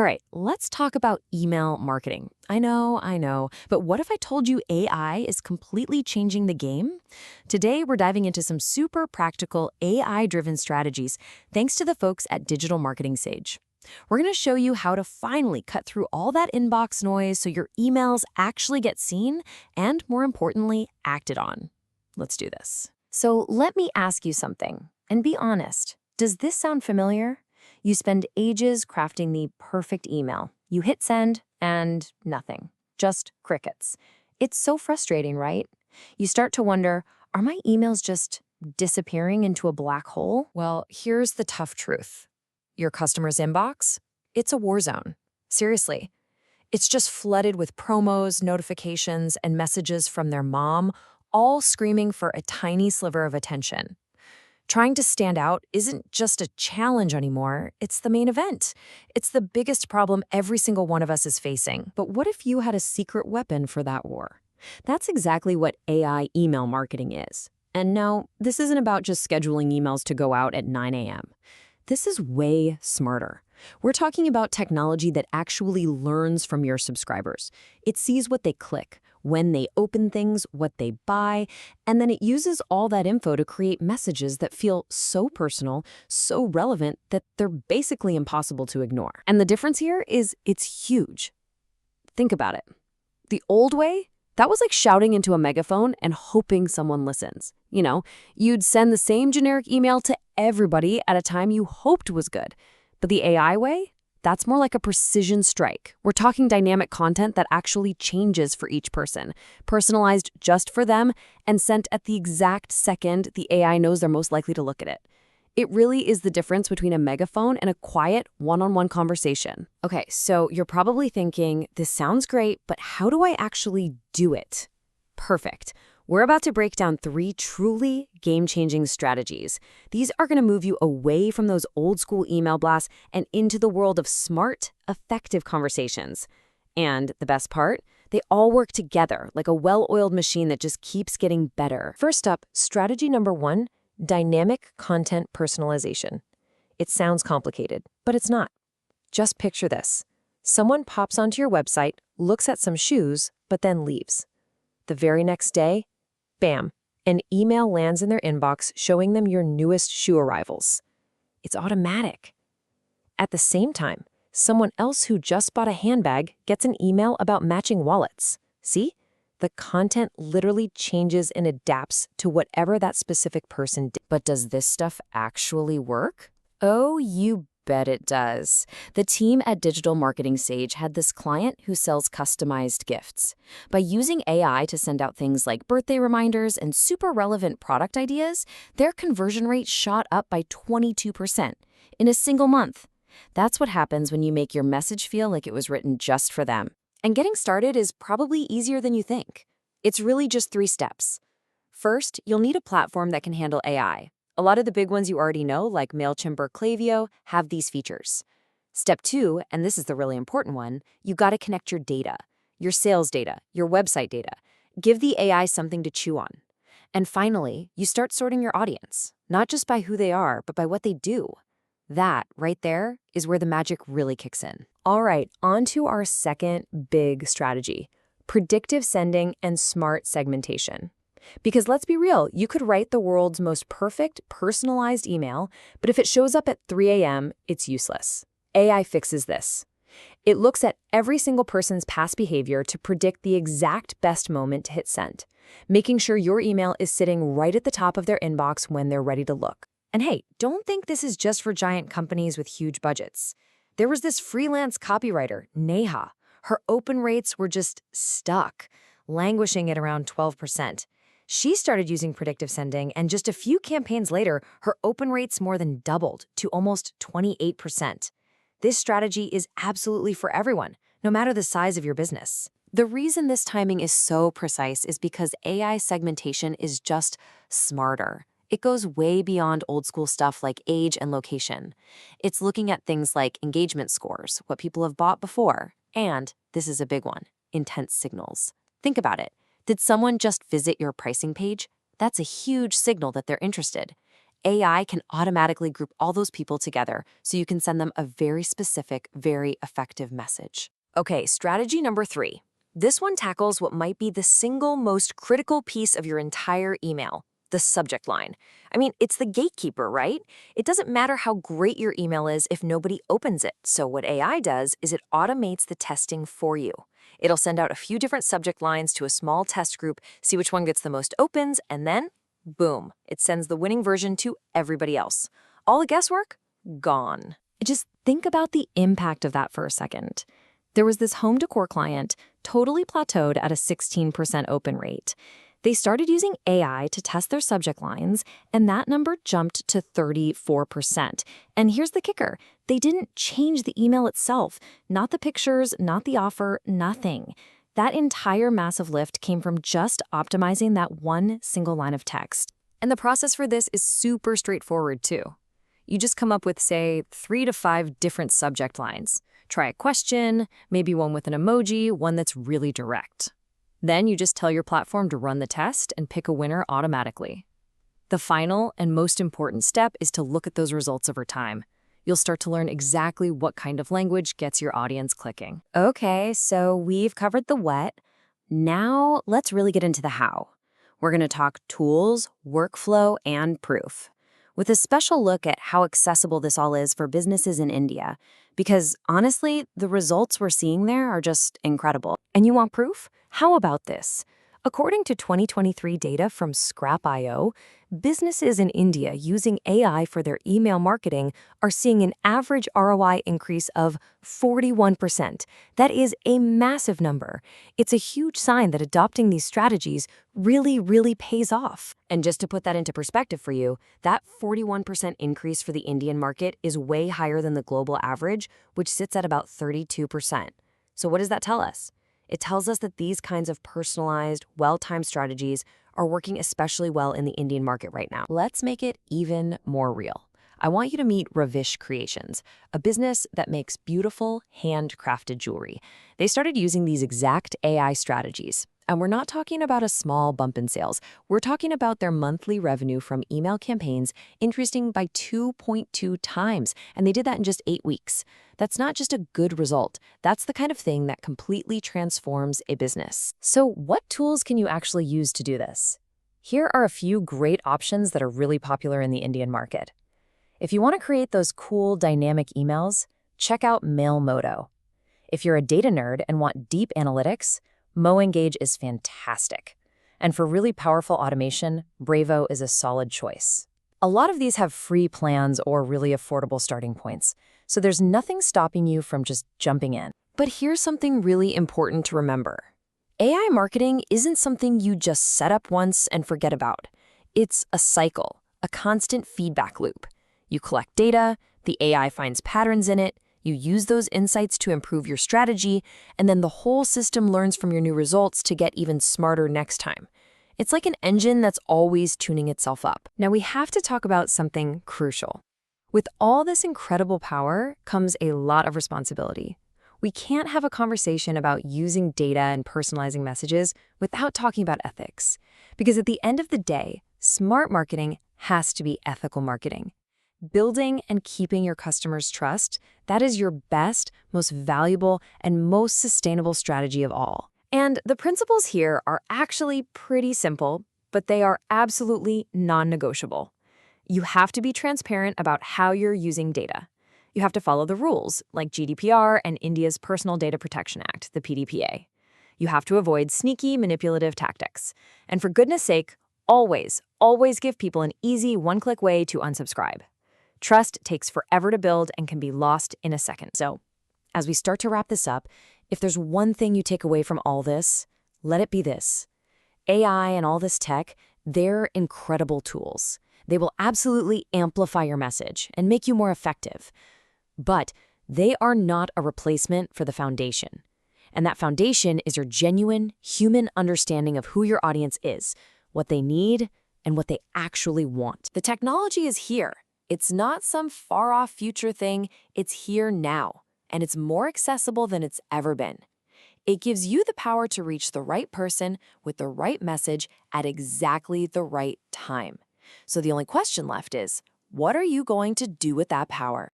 All right, let's talk about email marketing. I know, but what if I told you AI is completely changing the game? Today, we're diving into some super practical AI-driven strategies thanks to the folks at Digital Marketing Sage. We're going to show you how to finally cut through all that inbox noise so your emails actually get seen and, more importantly, acted on. Let's do this. So let me ask you something, and be honest. Does this sound familiar? You spend ages crafting the perfect email. You hit send, and nothing. Just crickets. It's so frustrating, right? You start to wonder, are my emails just disappearing into a black hole? Well, here's the tough truth. Your customer's inbox? It's a war zone. Seriously. It's just flooded with promos, notifications, and messages from their mom, all screaming for a tiny sliver of attention. Trying to stand out isn't just a challenge anymore, it's the main event. It's the biggest problem every single one of us is facing. But what if you had a secret weapon for that war? That's exactly what AI email marketing is. And no, this isn't about just scheduling emails to go out at 9 a.m. This is way smarter. We're talking about technology that actually learns from your subscribers. It sees what they click, when they open things, what they buy, and then it uses all that info to create messages that feel so personal, so relevant that they're basically impossible to ignore. And the difference here is it's huge. Think about it. The old way, that was like shouting into a megaphone and hoping someone listens. You'd send the same generic email to everybody at a time you hoped was good. But the AI way? That's more like a precision strike. We're talking dynamic content that actually changes for each person, personalized just for them, and sent at the exact second the AI knows they're most likely to look at it. It really is the difference between a megaphone and a quiet, one-on-one conversation. Okay, so you're probably thinking, this sounds great, but how do I actually do it? Perfect. We're about to break down 3 truly game-changing strategies. These are going to move you away from those old-school email blasts and into the world of smart, effective conversations. And the best part? They all work together like a well-oiled machine that just keeps getting better. First up, strategy number 1, dynamic content personalization. It sounds complicated, but it's not. Just picture this. Someone pops onto your website, looks at some shoes, but then leaves. The very next day, bam, an email lands in their inbox showing them your newest shoe arrivals. It's automatic. At the same time, someone else who just bought a handbag gets an email about matching wallets. See? The content literally changes and adapts to whatever that specific person did. But does this stuff actually work? Oh, you bet it does. The team at Digital Marketing Sage had this client who sells customized gifts. By using AI to send out things like birthday reminders and super relevant product ideas, their conversion rate shot up by 22% in a single month. That's what happens when you make your message feel like it was written just for them. And getting started is probably easier than you think. It's really just 3 steps. First, you'll need a platform that can handle AI. A lot of the big ones you already know, like MailChimp or Klaviyo, have these features. Step 2, and this is the really important one, you got to connect your data, your sales data, your website data. Give the AI something to chew on. And finally, you start sorting your audience, not just by who they are, but by what they do. That, right there, is where the magic really kicks in. All right, on to our second big strategy, predictive sending and smart segmentation. Because let's be real, you could write the world's most perfect, personalized email, but if it shows up at 3 a.m., it's useless. AI fixes this. It looks at every single person's past behavior to predict the exact best moment to hit send, making sure your email is sitting right at the top of their inbox when they're ready to look. And hey, don't think this is just for giant companies with huge budgets. There was this freelance copywriter, Neha. Her open rates were just stuck, languishing at around 12%. She started using predictive sending, and just a few campaigns later, her open rates more than doubled to almost 28%. This strategy is absolutely for everyone, no matter the size of your business. The reason this timing is so precise is because AI segmentation is just smarter. It goes way beyond old-school stuff like age and location. It's looking at things like engagement scores, what people have bought before, and, this is a big one, intent signals. Think about it. Did someone just visit your pricing page? That's a huge signal that they're interested. AI can automatically group all those people together so you can send them a very specific, very effective message. Okay, strategy number 3. This one tackles what might be the single most critical piece of your entire email, the subject line. I mean, it's the gatekeeper, right? It doesn't matter how great your email is if nobody opens it. So what AI does is it automates the testing for you. It'll send out a few different subject lines to a small test group, see which one gets the most opens, and then, boom, it sends the winning version to everybody else. All the guesswork? Gone. Just think about the impact of that for a second. There was this home decor client, totally plateaued at a 16% open rate. They started using AI to test their subject lines, and that number jumped to 34%. And here's the kicker. They didn't change the email itself, not the pictures, not the offer, nothing. That entire massive lift came from just optimizing that one single line of text. And the process for this is super straightforward, too. You just come up with, say, 3 to 5 different subject lines. Try a question, maybe one with an emoji, one that's really direct. Then you just tell your platform to run the test and pick a winner automatically. The final and most important step is to look at those results over time. You'll start to learn exactly what kind of language gets your audience clicking. Okay, so we've covered the what. Now let's really get into the how. We're going to talk tools, workflow, and proof, with a special look at how accessible this all is for businesses in India. Because honestly, the results we're seeing there are just incredible. And you want proof? How about this? According to 2023 data from Scrap.io, businesses in India using AI for their email marketing are seeing an average ROI increase of 41%. That is a massive number. It's a huge sign that adopting these strategies really pays off. And just to put that into perspective for you, that 41% increase for the Indian market is way higher than the global average, which sits at about 32%. So what does that tell us? It tells us that these kinds of personalized, well-timed strategies are working especially well in the Indian market right now. Let's make it even more real. I want you to meet Ravish Creations, a business that makes beautiful, handcrafted jewelry. They started using these exact AI strategies. And we're not talking about a small bump in sales. We're talking about their monthly revenue from email campaigns increasing by 2.2 times. And they did that in just 8 weeks. That's not just a good result. That's the kind of thing that completely transforms a business. So what tools can you actually use to do this? Here are a few great options that are really popular in the Indian market. If you want to create those cool, dynamic emails, check out MailModo. If you're a data nerd and want deep analytics, MoEngage is fantastic. And for really powerful automation, Bravo is a solid choice. A lot of these have free plans or really affordable starting points, so there's nothing stopping you from just jumping in. But here's something really important to remember. AI marketing isn't something you just set up once and forget about. It's a cycle, a constant feedback loop. You collect data, the AI finds patterns in it, you use those insights to improve your strategy, and then the whole system learns from your new results to get even smarter next time. It's like an engine that's always tuning itself up. Now we have to talk about something crucial. With all this incredible power comes a lot of responsibility. We can't have a conversation about using data and personalizing messages without talking about ethics. Because at the end of the day, smart marketing has to be ethical marketing. Building and keeping your customers' trust, that is your best, most valuable, and most sustainable strategy of all. And the principles here are actually pretty simple, but they are absolutely non-negotiable. You have to be transparent about how you're using data. You have to follow the rules, like GDPR and India's Personal Data Protection Act, the PDPA. You have to avoid sneaky, manipulative tactics. And for goodness sake, always give people an easy one-click way to unsubscribe. Trust takes forever to build and can be lost in a second. So, as we start to wrap this up, if there's one thing you take away from all this, let it be this. AI and all this tech, they're incredible tools. They will absolutely amplify your message and make you more effective. But they are not a replacement for the foundation. And that foundation is your genuine, human understanding of who your audience is, what they need, and what they actually want. The technology is here. It's not some far-off future thing, it's here now, and it's more accessible than it's ever been. It gives you the power to reach the right person with the right message at exactly the right time. So the only question left is, what are you going to do with that power?